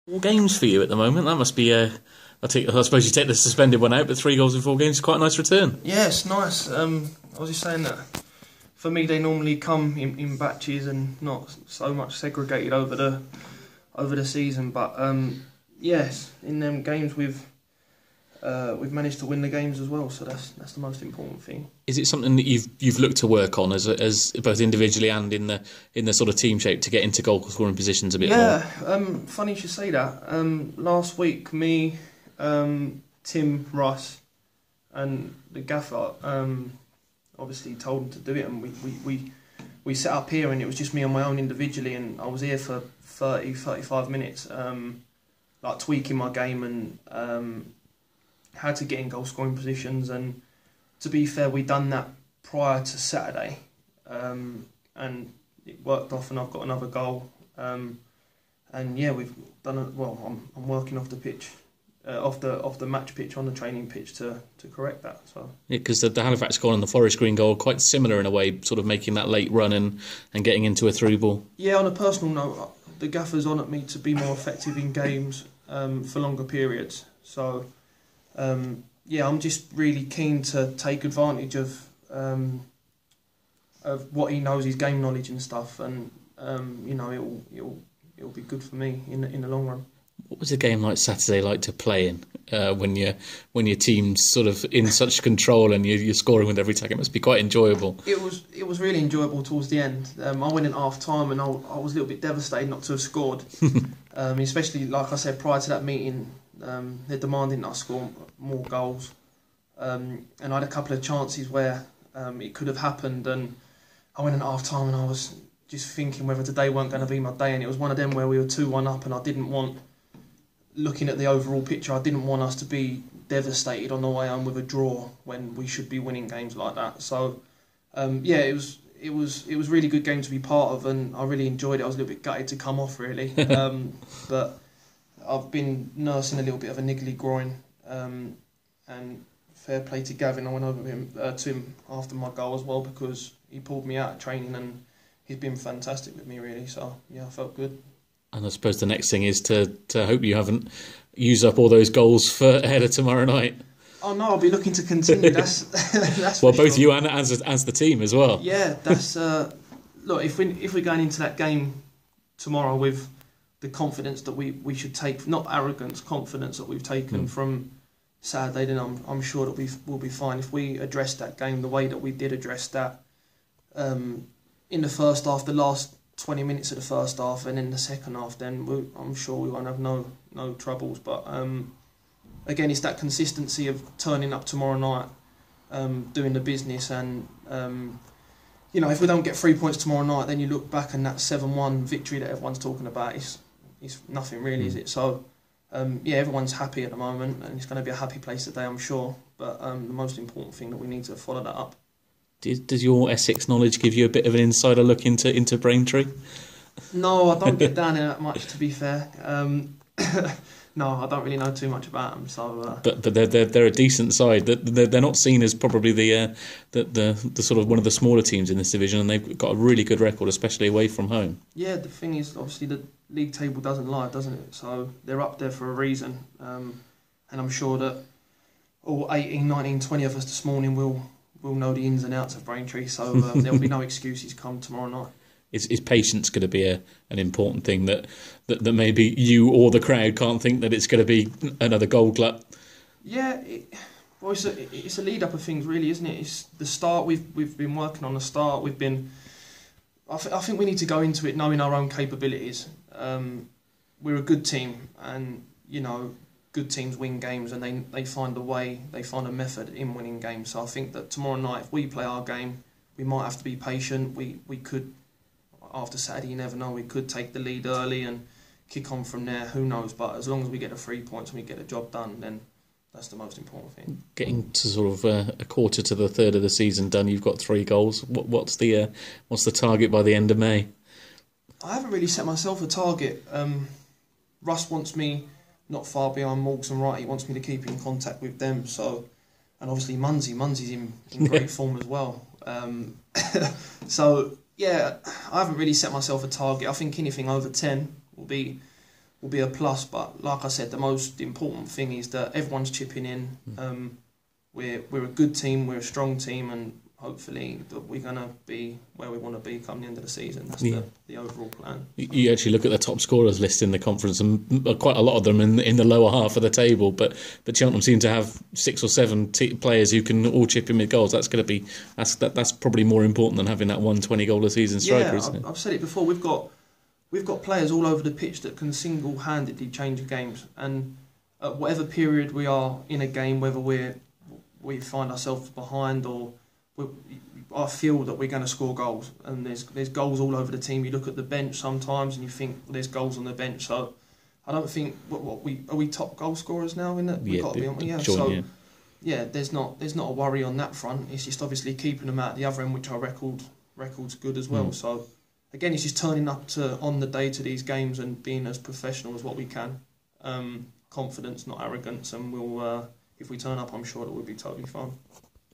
4 games for you at the moment. That must be I suppose you take the suspended one out, but 3 goals in 4 games is quite a nice return. Yeah, it's nice. I was just saying that for me they normally come in batches and not so much segregated over the season. But yes, in them games we've managed to win the games as well, so that's the most important thing. Is it something that you've looked to work on as both individually and in the sort of team shape to get into goal scoring positions a bit more? Yeah, funny you should say that. Last week, me, Tim, Russ, and the gaffer obviously told him to do it, and we set up here, and it was just me on my own individually, and I was here for 35 minutes, like tweaking my game and how to get in goal scoring positions. And to be fair, we'd done that prior to Saturday, and it worked off, and I've got another goal. And yeah, we've done it well. I'm working off the pitch, off the match pitch on the training pitch to correct that. So yeah, because the Halifax goal and the Forest Green goal are quite similar in a way, sort of making that late run and getting into a through ball. Yeah, on a personal note, the gaffer's on at me to be more effective in games for longer periods. So yeah, I'm just really keen to take advantage of what he knows, his game knowledge and stuff, and you know, it'll be good for me in the long run. What was a game like Saturday like to play in when your team's sort of in such control and you're scoring with every tag? It must be quite enjoyable. It was really enjoyable towards the end. I went in half time and I was a little bit devastated not to have scored, especially like I said prior to that meeting. They're demanding that I score more goals, and I had a couple of chances where it could have happened, and I went in half time and I was just thinking whether today weren't going to be my day, and it was one of them where we were 2-1 up, and I didn't want, looking at the overall picture, I didn't want us to be devastated on the way home with a draw when we should be winning games like that. So yeah, it was a really good game to be part of, and I really enjoyed it. I was a little bit gutted to come off, really, but I've been nursing a little bit of a niggly groin, and fair play to Gavin. I went over to him after my goal as well, because he pulled me out of training and he's been fantastic with me, really. So yeah, I felt good. And I suppose the next thing is to hope you haven't used up all those goals for ahead of tomorrow night. Oh no, I'll be looking to continue. That's well, both you and as the team as well. Yeah, that's look. If we're going into that game tomorrow with the confidence that we should take, not arrogance, confidence that we've taken from Saturday, then I'm sure that we'll be fine. If we address that game the way that we did address that in the first half, the last 20 minutes of the first half, and in the second half, then I'm sure we won't have no troubles. But again, it's that consistency of turning up tomorrow night, doing the business, and you know, if we don't get 3 points tomorrow night, then you look back and that 7-1 victory that everyone's talking about is nothing really, is it? So yeah, everyone's happy at the moment, and it's going to be a happy place today, I'm sure. But the most important thing that we need to follow that up. Does your Essex knowledge give you a bit of an insider look into Braintree? No, I don't get down there that much, to be fair. No, I don't really know too much about them. So, but they're a decent side. They're not seen as probably the sort of one of the smaller teams in this division, and they've got a really good record, especially away from home. Yeah, the thing is, obviously the league table doesn't lie, doesn't it? So they're up there for a reason, and I'm sure that all 18, 19, 20 of us this morning will know the ins and outs of Braintree. So there'll be no excuses come tomorrow night. Is patience going to be an important thing that maybe you or the crowd can't think that it's going to be another goal glut? Yeah, it's a lead up of things, really, isn't it? It's the start. We've been working on the start. I think we need to go into it knowing our own capabilities. We're a good team, and you know, good teams win games, and they find a way, they find a method in winning games. So I think that tomorrow night, if we play our game, we might have to be patient. We could, after Saturday, you never know, we could take the lead early and kick on from there. Who knows? But as long as we get the 3 points and we get the job done, then that's the most important thing. Getting to sort of a quarter to the third of the season done, you've got 3 goals. What's the target by the end of May? I haven't really set myself a target. Russ wants me not far behind Morgs and Wright. He wants me to keep in contact with them. So, and obviously Munsey's in great form as well. So yeah, I haven't really set myself a target. I think anything over 10 will be will be a plus. But like I said, the most important thing is that everyone's chipping in. We're a good team, we're a strong team, and hopefully that we're going to be where we want to be come the end of the season. That's the overall plan. You actually look at the top scorers list in the conference, and quite a lot of them in the lower half of the table, but Cheltenham seem to have 6 or 7 players who can all chip in with goals. That's going to be that's probably more important than having that 120 goal a season striker, isn't it? I've said it before, we've got players all over the pitch that can single-handedly change games, and at whatever period we are in a game, whether we find ourselves behind or I feel that we're going to score goals, and there's goals all over the team. You look at the bench sometimes and you think, well, there's goals on the bench. So I don't think are we top goal scorers now in that? We've got to be, aren't we? Yeah. There's not a worry on that front. It's just obviously keeping them out at the other end, which our record's good as well. So again, it's just turning up on the day to these games and being as professional as what we can. Confidence, not arrogance, and we'll if we turn up, I'm sure that we'll be totally fine.